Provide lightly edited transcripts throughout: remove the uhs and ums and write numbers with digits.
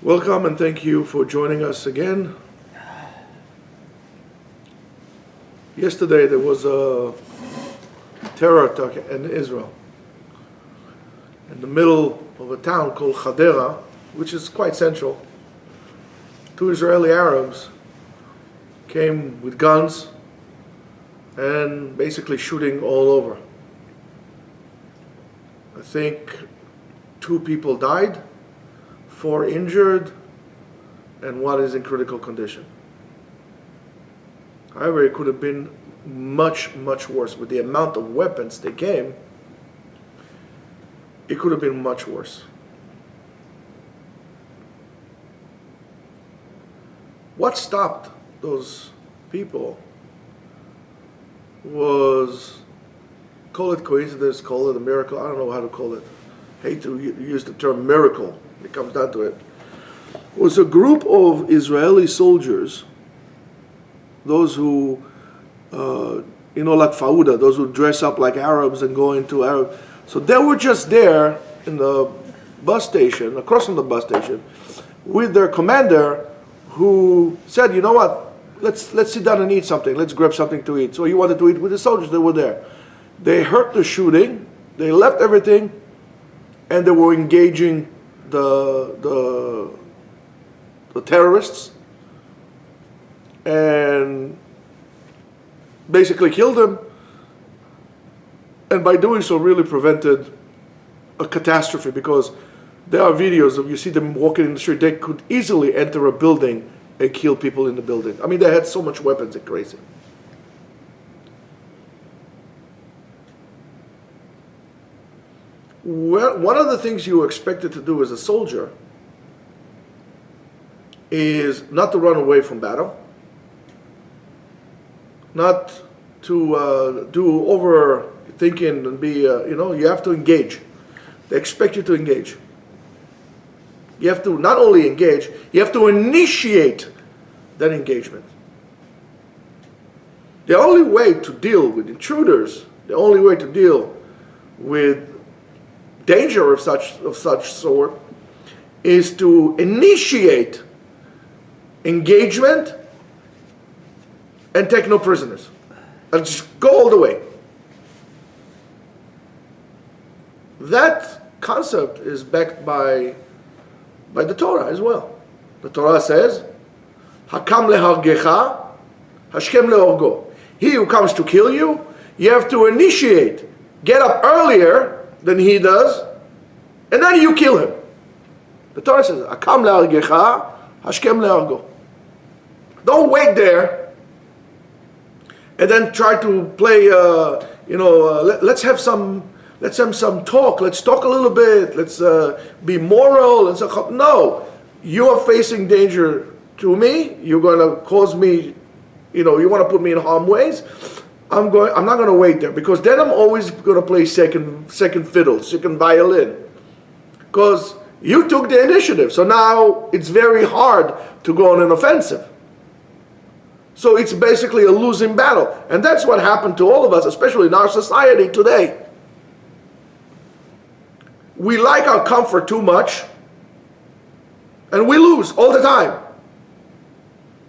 Welcome and thank you for joining us again. Yesterday there was a terror attack in Israel, in the middle of a town called Hadera, which is quite central. Two Israeli Arabs came with guns and basically shooting all over. I think 2 people died, 4 injured, and 1 is in critical condition. However, it could have been much, much worse. With the amount of weapons they came, it could have been much worse. What stopped those people was, call it coincidence, call it a miracle, I don't know how to call it. Hate to use the term miracle. It comes down to it. It was a group of Israeli soldiers, those who, like Fauda, those who dress up like Arabs and go into Arab. So they were just there in the bus station, across from the bus station, with their commander, who said, you know what, let's sit down and eat something, let's grab something to eat. So he wanted to eat with the soldiers that were there. They heard the shooting, they left everything, and they were engaging the terrorists and basically killed them, and by doing so really prevented a catastrophe, because there are videos of, you see them walking in the street, they could easily enter a building and kill people in the building. I mean, they had so much weapons, it's crazy. Well, one of the things you are expected to do as a soldier is not to run away from battle, not to do overthinking and be, you have to engage. They expect you to engage. You have to not only engage, you have to initiate that engagement. The only way to deal with intruders, the only way to deal with danger of such sort is to initiate engagement and take no prisoners. And just go all the way. That concept is backed by the Torah as well. The Torah says, Hakam lehargecha, hashkem leorgo. He who comes to kill you, you have to initiate, get up earlier than he does, and then you kill him. The Torah says, Hakam lehargecha, hashkem leorgo. Don't wait there and then try to play, let's have some talk. Let's talk a little bit. Let's be moral. No, you are facing danger to me. You're going to cause me, you want to put me in harm's way. I'm not going to wait there, because then I'm always going to play second fiddle, second violin, because you took the initiative. So now it's very hard to go on an offensive. So it's basically a losing battle. And that's what happened to all of us, especially in our society today. We like our comfort too much, and we lose all the time,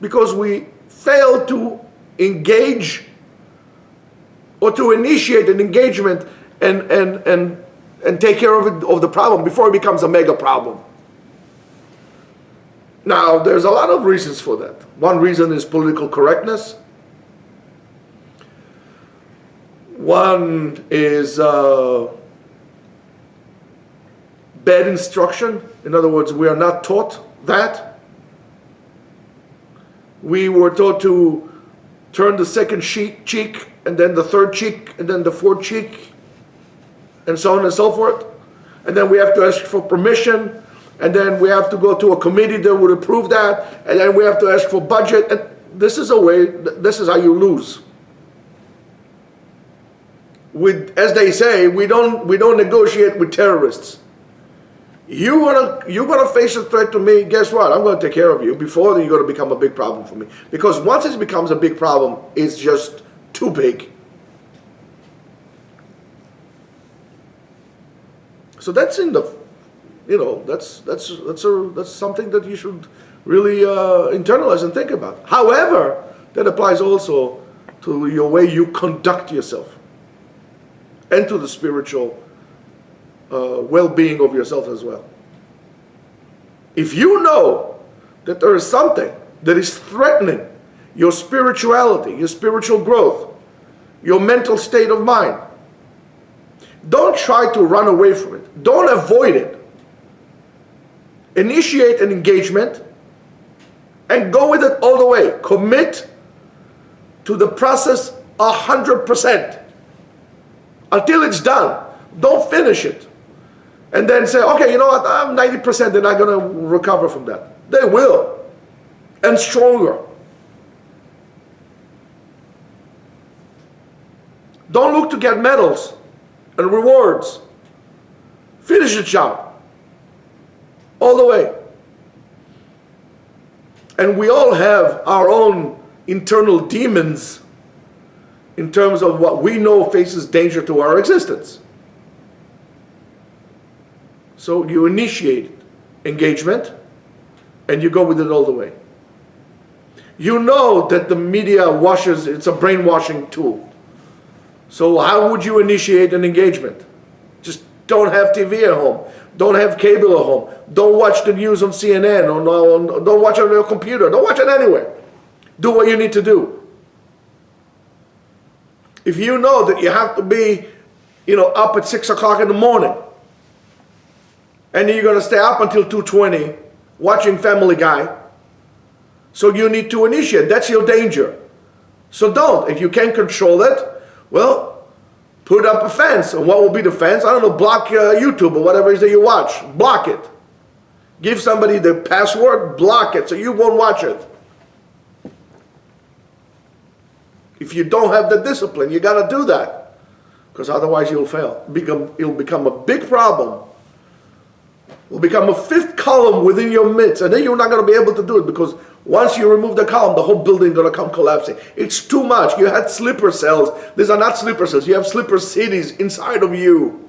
because we fail to engage or to initiate an engagement and take care of the problem before it becomes a mega problem. Now, there's a lot of reasons for that. One reason is political correctness. One is bad instruction. In other words, we are not taught that. We were taught to turn the second cheek, and then the third cheek, and then the fourth cheek, and so on and so forth. And then we have to ask for permission, and then we have to go to a committee that would approve that, and then we have to ask for budget. And this is how you lose. As they say, we don't negotiate with terrorists. You're gonna face a threat to me. Guess what? I'm going to take care of you before you're going to become a big problem for me. Because once it becomes a big problem, it's just too big. So that's in the that's something that you should really internalize and think about. However, that applies also to your way you conduct yourself and to the spiritual well-being of yourself as well. If you know that there is something that is threatening your spirituality, your spiritual growth, your mental state of mind, don't try to run away from it. Don't avoid it. Initiate an engagement and go with it all the way. Commit to the process 100% until it's done. Don't finish it and then say, okay, you know what, I'm 90%, they're not going to recover from that. They will, and stronger. Don't look to get medals and rewards. Finish the job all the way. And we all have our own internal demons in terms of what we know faces danger to our existence. So you initiate engagement and you go with it all the way. You know that the media it's a brainwashing tool. So how would you initiate an engagement? Just don't have TV at home. Don't have cable at home. Don't watch the news on CNN or don't watch it on your computer. Don't watch it anywhere. Do what you need to do. If you know that you have to be, up at 6 o'clock in the morning, and you're going to stay up until 2:20 watching Family Guy, so you need to initiate. That's your danger. So don't. If you can't control it, well, put up a fence. And what will be the fence? I don't know, block YouTube or whatever it is that you watch. Block it. Give somebody the password, block it, so you won't watch it. If you don't have the discipline, you got to do that. Because otherwise you'll fail. It'll become a big problem. Will become a fifth column within your midst, and then you're not going to be able to do it, because once you remove the column, the whole building is going to come collapsing. It's too much. You had sleeper cells. These are not sleeper cells. You have sleeper cities inside of you.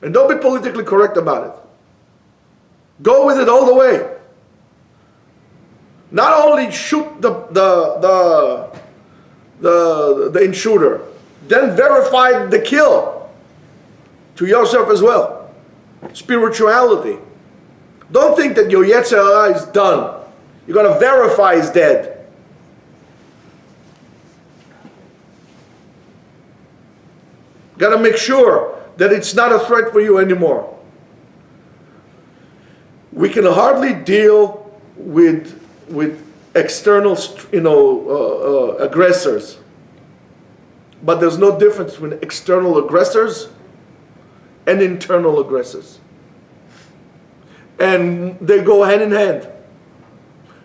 And don't be politically correct about it. Go with it all the way. Not only shoot the intruder, then verify the kill to yourself as well. Spirituality. Don't think that your Yetzer Hara is done. You're going to verify he's dead. Got to make sure that it's not a threat for you anymore. We can hardly deal with external, aggressors. But there's no difference between external aggressors and internal aggressors. And they go hand in hand.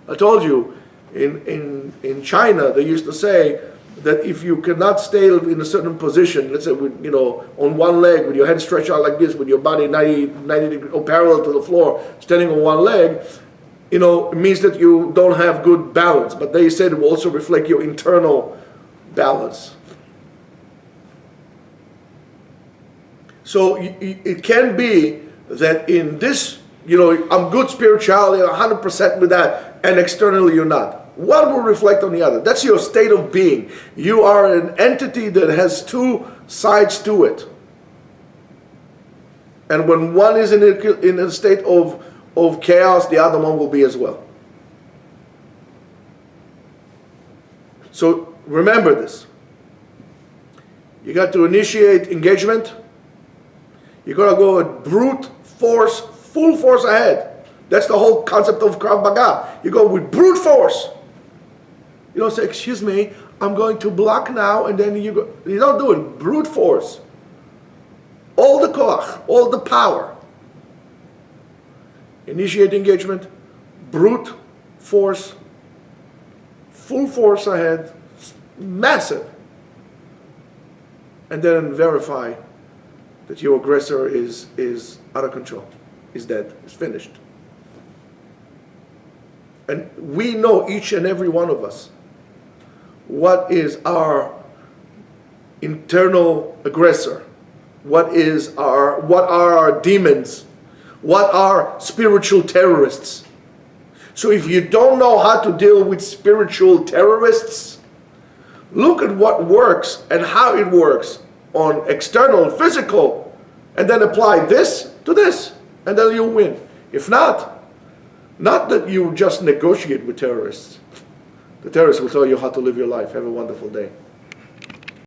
I told you, in China, they used to say that if you cannot stay in a certain position, let's say on one leg with your head stretched out like this, with your body 90 degrees or parallel to the floor, standing on one leg, it means that you don't have good balance. But they said it will also reflect your internal balance. So it can be that in this, I'm good spirituality, 100% with that, and externally you're not. One will reflect on the other. That's your state of being. You are an entity that has two sides to it. And when one is in a state of chaos, the other one will be as well. So remember this. You got to initiate engagement. You're going to go with brute force, full force ahead. That's the whole concept of Krav Maga. You go with brute force. You don't say, excuse me, I'm going to block now, and then you go. You don't do it. Brute force. All the koach, all the power. Initiate engagement, brute force, full force ahead, massive. And then verify that your aggressor is out of control, is dead, is finished. And we know, each and every one of us, what is our internal aggressor? What are our demons? What are spiritual terrorists? So if you don't know how to deal with spiritual terrorists, look at what works and how it works on external, physical, and then apply this to this, and then you'll win. If not that you just negotiate with terrorists. The terrorists will tell you how to live your life. Have a wonderful day.